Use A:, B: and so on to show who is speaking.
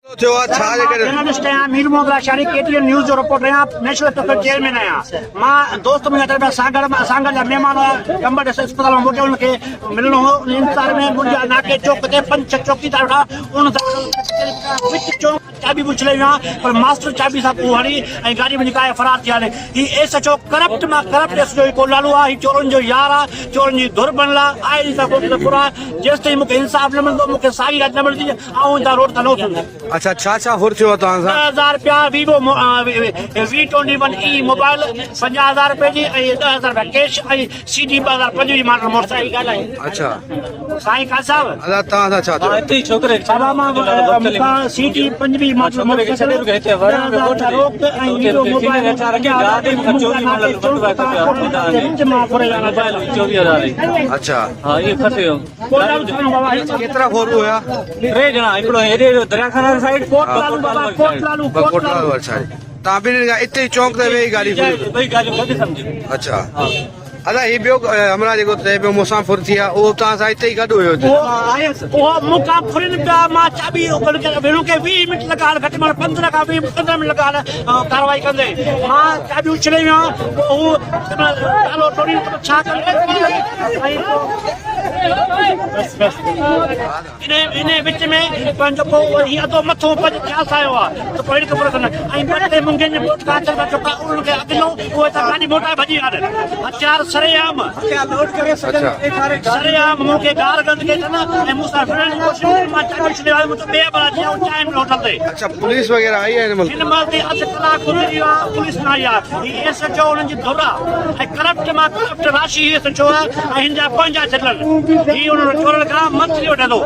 A: Journalist आहियां Mir Mohammad अशारी KTN news जो reporter आहियां नेशनल हॉस्पिटल जेल में आहियां मां दोस्त मुंहिंजा सागर जा महिमान कंबड़ अस्पताल में मोकिलियो उनखे मिलणो हो इंतज़ार में मुंहिंजा नाके चौक ते 5-6 चौकीदार वेठा उन चौक चाबी पुछ रही पर मास्टर चाबी सां पोइ हणी ऐं गाॾी में निकाए फरार थी हाणे ही एसएचओ करप्ट मां करप्ट एसएचओ को लालू आहे चोरनि जो यार आहे चोरनि जी धुर बनल आहे आहे सां कोई पूरा जेसि ताईं मूंखे इंसाफ़ न मिलंदो मूंखे साई ॻाल्हि न मिलंदी ऐं हितां रोड तां न उथंदो।
B: अच्छा छा हुर थियो तव्हां सां?
A: 10,000 रुपया वीवो V21E मोबाइल 50,000 रुपए जी ऐं 10,000 रुपया कैश ऐं CD 2005 जी मॉडल मोटरसाइकिल ॻाल्हाई।
B: अच्छा
A: साईं खान साहब
B: अदा तव्हां सां छा थियो?
C: हिते ई छोकिरे
A: बाबा मां CD 5 मॉडल मोटरसाइकिल
B: अच्छा
C: हाँ ये फसियो
B: केतिरा खोर हुया?
C: 3 ॼणा हिकिड़ो हेॾे दरियाखाना साइड
B: कोटलाल वारी साइड तव्हां बि इते ई चौक ते वेही गाॾी
C: ॿई ॻाल्हियूं गॾु सम्झो।
B: अच्छा अदा ही ॿियो हमरा जेको ॿियो मुसाफ़िर थी आहे उहो तव्हां सां हिते ई गॾु हुयो?
A: मूंखां फुरनि पिया मां चाबी खे 20 मिंट लॻा घटि में 15 खां 15 मिंट लॻा कार्रवाई कंदे मां चाबी उछले वियो छा इन विच में पंहिंजो पोइ अधो मथो छास आयो आहे त पोइ ख़बर कोन्हे ऐं ॿ मुंगनि जे काचर खां चुका उन्हनि खे अॻिलो उहे त गाॾी मोटाए भॼी हारे हथियार सरेआम मूंखे गार गंद के न ऐं मूंसां फिरण जी कोशिशि मां चाबी छॾे आयो मूंखे ॿिए बार अची टाइम होटल ते।
B: अच्छा पुलिस वग़ैरह आई आहे हिन
A: महिल अधु कलाक गुज़री वियो आहे पुलिस न आई आहे ही एसएचओ उन्हनि जी धुर आहे ऐं करप्ट मां करप्ट राशि एसएचओ आहे ऐं हिन जा पंहिंजा छॾल ही उन्हनि चोरनि खां मंथली वठे थो।